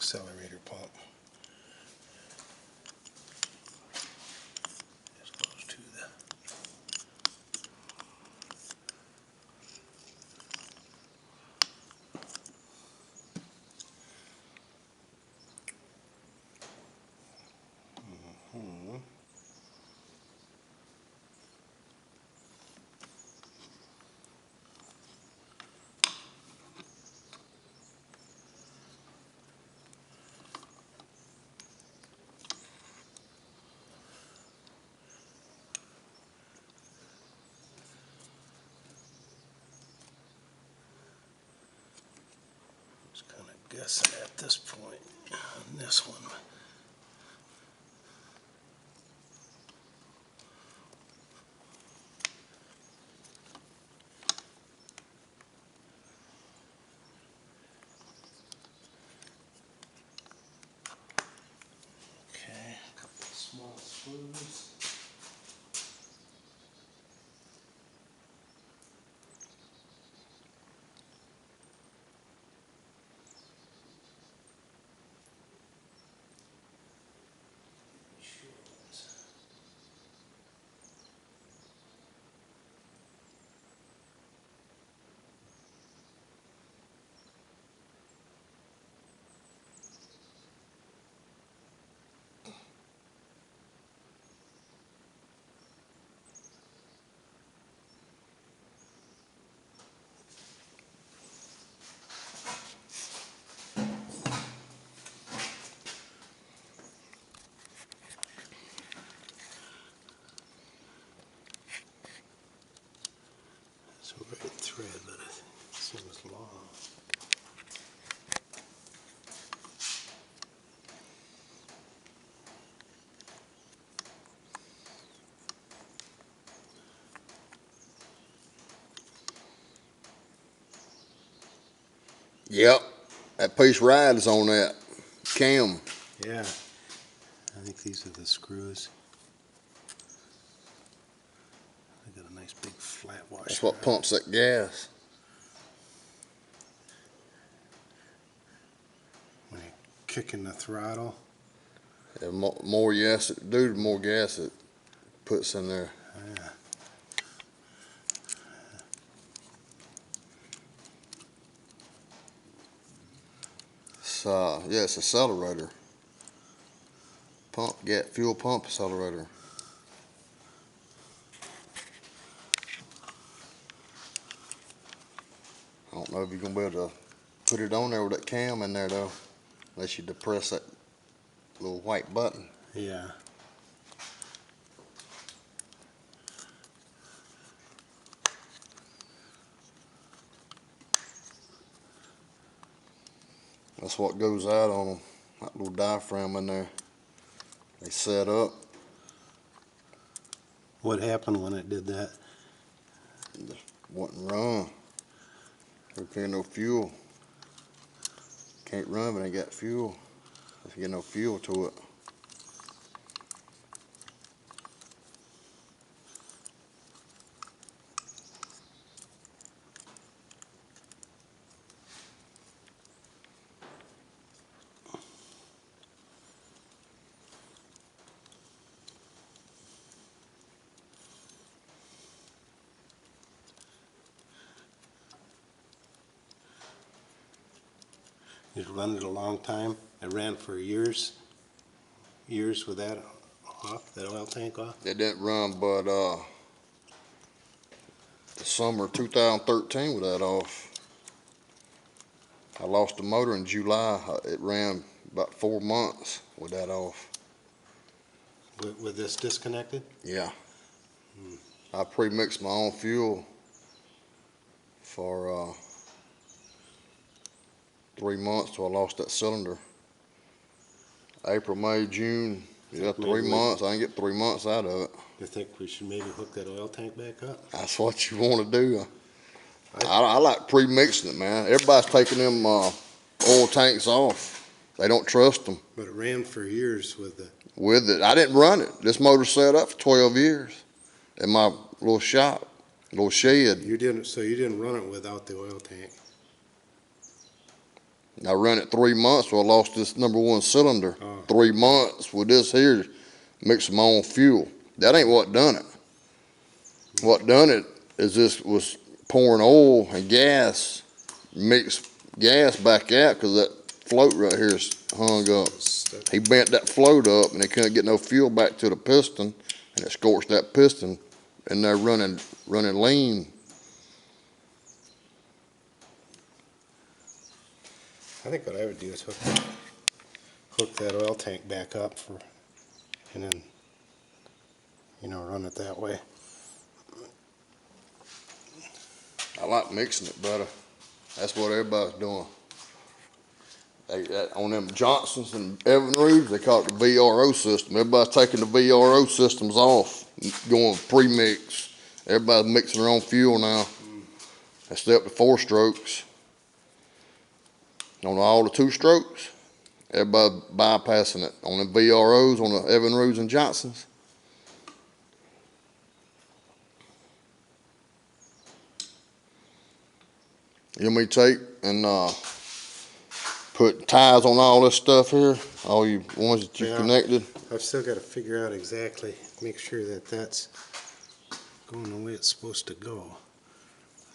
accelerator pump. This goes to the just kind of guessing at this point on this one. Okay, a couple of small screws. It's a red thread, but it seems long. Yep, that piece rides on that cam. Yeah, I think these are the screws. They got a nice big flat washer. That's what pumps that gas. When you're kicking the throttle. The more gas it do, the more gas it puts in there. Yeah. Yeah, it's accelerator. Fuel pump accelerator. I don't know if you're gonna be able to put it on there with that cam in there though, unless you depress that little white button. Yeah. That's what goes out on them. That little diaphragm in there. They set up. What happened when it did that? Wouldn't run. There can't no fuel. Can't run when they got fuel. If you get no fuel to it. It's run it a long time. It ran for years with that off, that oil tank off. It didn't run, but the summer of 2013 with that off. I lost the motor in July. It ran about 4 months with that off. With this disconnected? Yeah. I pre-mixed my own fuel for 3 months till I lost that cylinder. April, May, June. Yeah, 3 months. I didn't get 3 months out of it. You think we should maybe hook that oil tank back up? That's what you want to do. I like pre-mixing it, man. Everybody's taking them oil tanks off. They don't trust them. But it ran for years with the... With it. I didn't run it. This motor set up for 12 years in my little shop, little shed. You didn't run it without the oil tank? I ran it 3 months, so I lost this number one cylinder. Oh. 3 months with this here, mixing my own fuel. That ain't what done it. What done it is this was pouring oil and gas, mixed gas back out because that float right here is hung up. Stuck. He bent that float up and they couldn't get no fuel back to the piston, and it scorched that piston, and they're running lean. I think what I would do is hook that oil tank back up and then, run it that way. I like mixing it better. That's what everybody's doing. On them Johnsons and Evinrudes, they call it the VRO system. Everybody's taking the VRO systems off, going pre-mix. Everybody's mixing their own fuel now. That's up to 4 strokes. On all the 2 strokes, everybody bypassing it. On the VROs, on the Evinrudes and Johnsons. You want me to take and put ties on all this stuff here? All you ones that you connected? I've still got to figure out exactly, make sure that that's going the way it's supposed to go.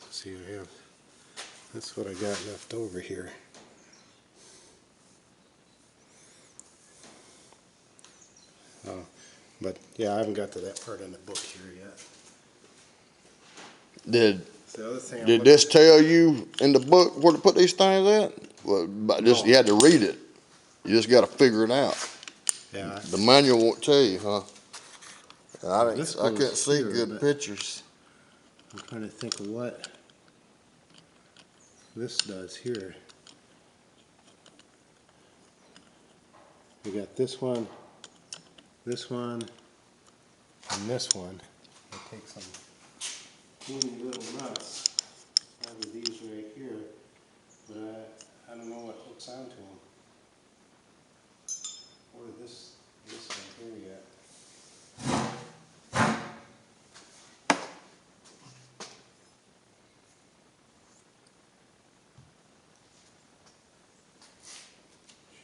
Let's see, that's what I got left over here. But yeah, I haven't got to that part in the book here yet. The other thing Did this tell you in the book where to put these things at? Well, but just, No. you had to read it. You just got to figure it out. Yeah, The manual won't tell you, huh? I This couldn't goes see here, good but- pictures. I'm trying to think of what this does here. We got this one, and this one. I take some teeny little nuts out of these right here, but I don't know what hooks onto them. Or this one here yet.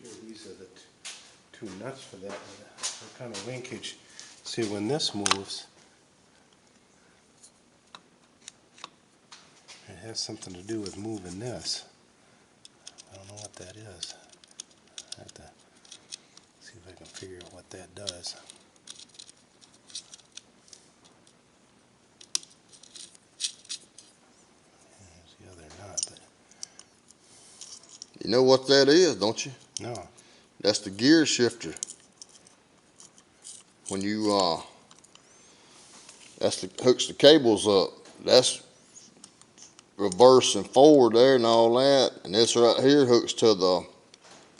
Sure, these are the two nuts for that. What kind of linkage? See, when this moves, it has something to do with moving this. I don't know what that is. I have to see if I can figure out what that does. There's the other nut, but You know what that is, don't you? no. That's the gear shifter. When you, that's the hooks the cables up. That's reverse and forward there and all that. And this right here hooks to the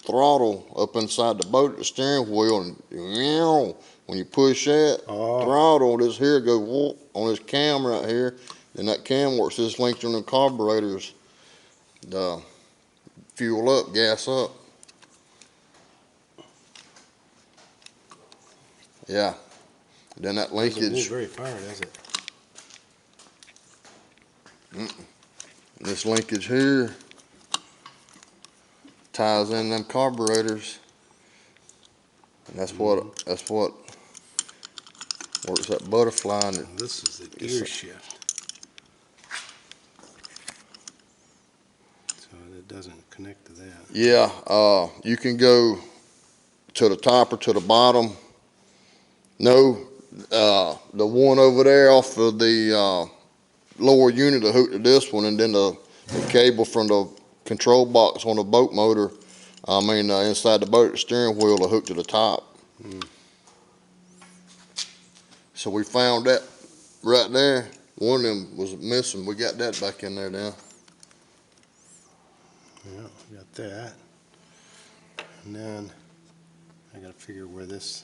throttle up inside the boat at the steering wheel. And when you push that throttle, this here goes whoop on this cam right here. Then that cam works this linked on the carburetors. The fuel up, gas up. Yeah. Then that Doesn't move linkage, very far, does it? this linkage here ties in them carburetors. And that's what works that butterfly. And This is the gear shift. So it doesn't connect to that. yeah, you can go to the top or to the bottom. No, the one over there off of the lower unit will hook to this one, and then the cable from the control box on the boat motor, inside the boat, the steering wheel will hook to the top. So we found that right there. One of them was missing. We got that back in there now. Yeah, we got that. And then I gotta figure where this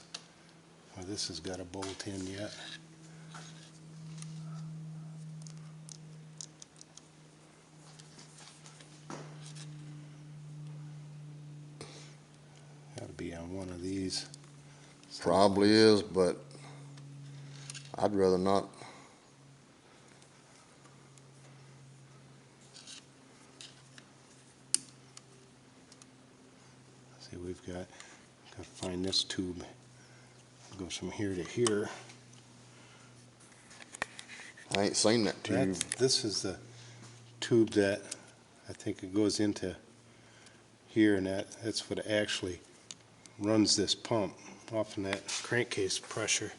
has got a bolt in yet. Gotta be on one of these. Probably is, but I'd rather not. See, we've got to find this tube. It goes from here to here. I ain't seen that tube. This is the tube that I think it goes into here, and that's what actually runs this pump. Often that crankcase pressure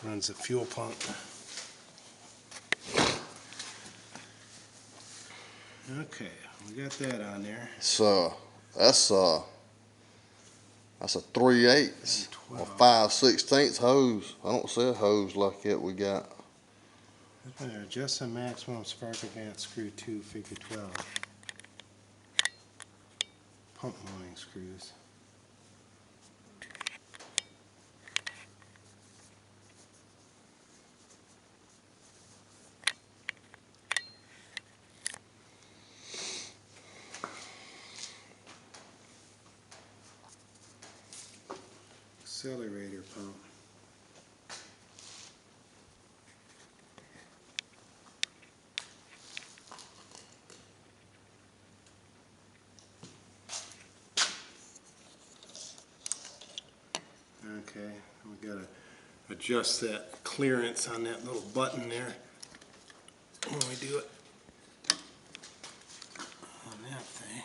runs the fuel pump. Okay, we got that on there. So that's a 3/8 or 5/16 hose. I don't see a hose like that we got. Adjust the maximum spark advance screw 2, figure 12. Pump mounting screws. Accelerator pump. Okay, we gotta adjust that clearance on that little button there when we do it on that thing.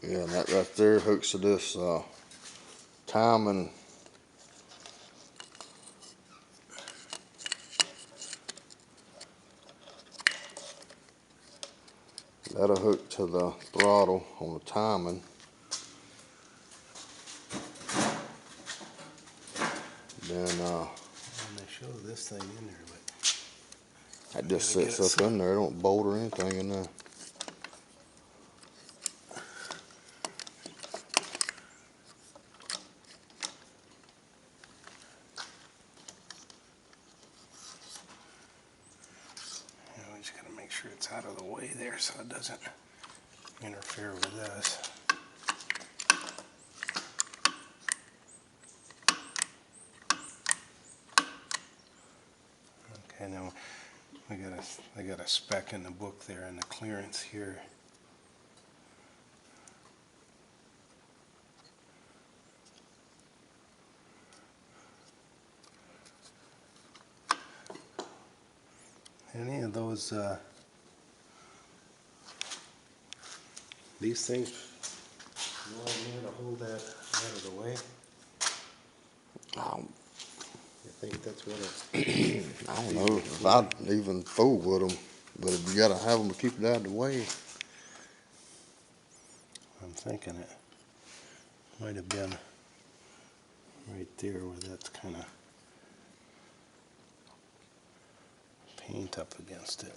Yeah, and that right there hooks to this timing. That'll hook to the throttle on the timing. Then And they show this thing in there, but that just sits up in there. It don't bolt or anything in there. we just gotta make sure it's out of the way there so it doesn't interfere with us. Okay, now I got a spec in the book there and the clearance here. Any of those these things go on here to hold that out of the way? I think that's what it. I don't know if I'd even fool with them, but if you gotta have them to keep it out of the way. I'm thinking it might have been right there where that's kind of paint up against it.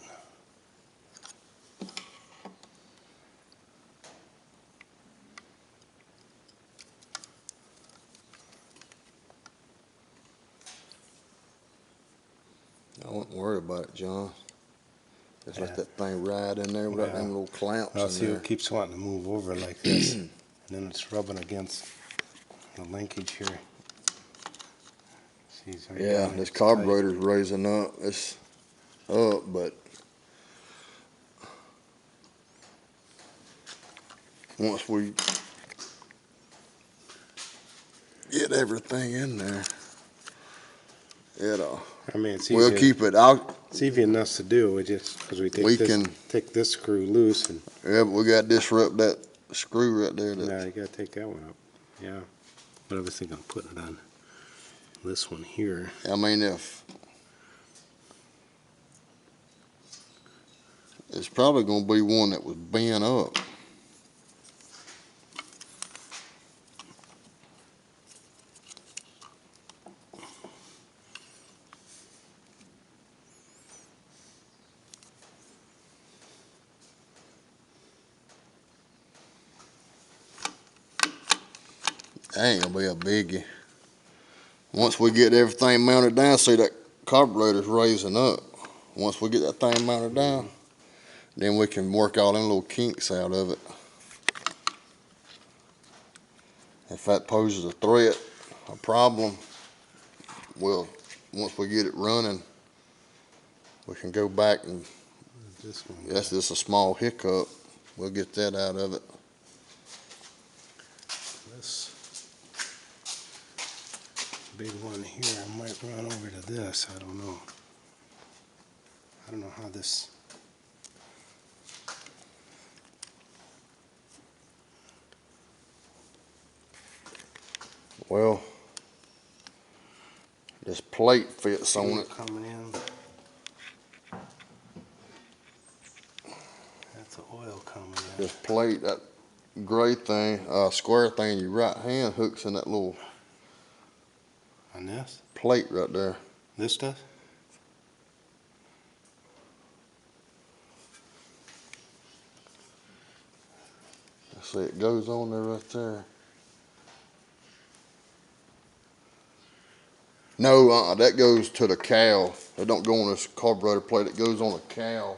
I wouldn't worry about it, John. Just let Yeah. that thing ride in there without Yeah. them little clamps Well, in see, there. it keeps wanting to move over like this, and then it's rubbing against the linkage here. See, it's right Yeah, down there, this it's tight. carburetor's raising up. It's up, but once we get everything in there, I mean, it's we'll easy. keep it out. It's easy enough to do. We just because we take this screw loose and Yeah, but we got disrupt that screw right there. yeah, you gotta take that one up. Yeah, but I was thinking of putting it on this one here. I mean, if it's probably gonna be one that was bent up. That ain't gonna be a biggie. Once we get everything mounted down, see that carburetor's raising up. Once we get that thing mounted down, then we can work all them little kinks out of it. If that poses a threat, a problem, once we get it running, we can go back and this one? That's just a small hiccup. We'll get that out of it. This big one here, I might run over to this, I don't know. I don't know how this, Well, this plate fits on it. coming in. That's the oil coming in. This plate, that gray thing, square thing, your right hand hooks in that little On this? plate right there. This does? See, it goes on there right there. No, that goes to the cowl. It don't go on this carburetor plate. It goes on the cowl.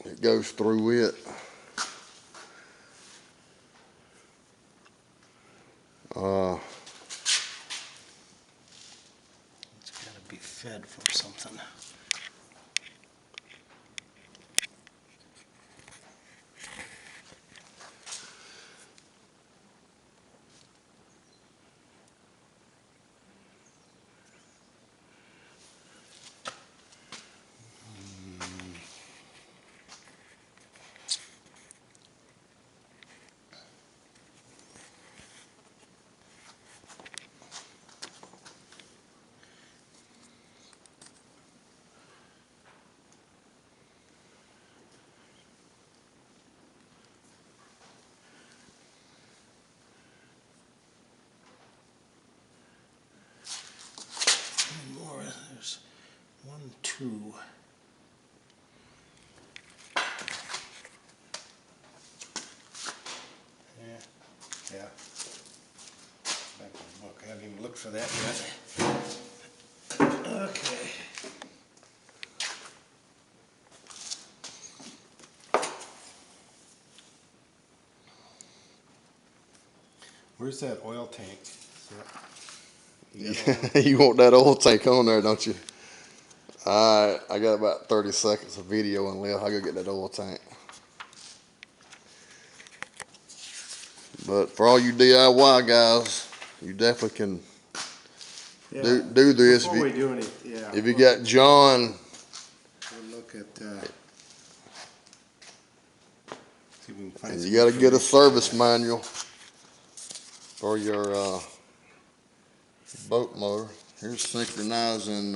It goes through it. It's gotta be fed from something. More, there's 1, 2. Yeah. Back in the book. I haven't even looked for that yet. Okay. Where's that oil tank? You got oil? You want that oil tank on there, don't you? All right, I got about 30 seconds of video and left. I go get that oil tank. But for all you DIY guys, you definitely can do this. Before we do any, yeah. If you got John, We'll look at, see if we can find and some you got to get a information. service manual for your boat motor. Here's synchronizing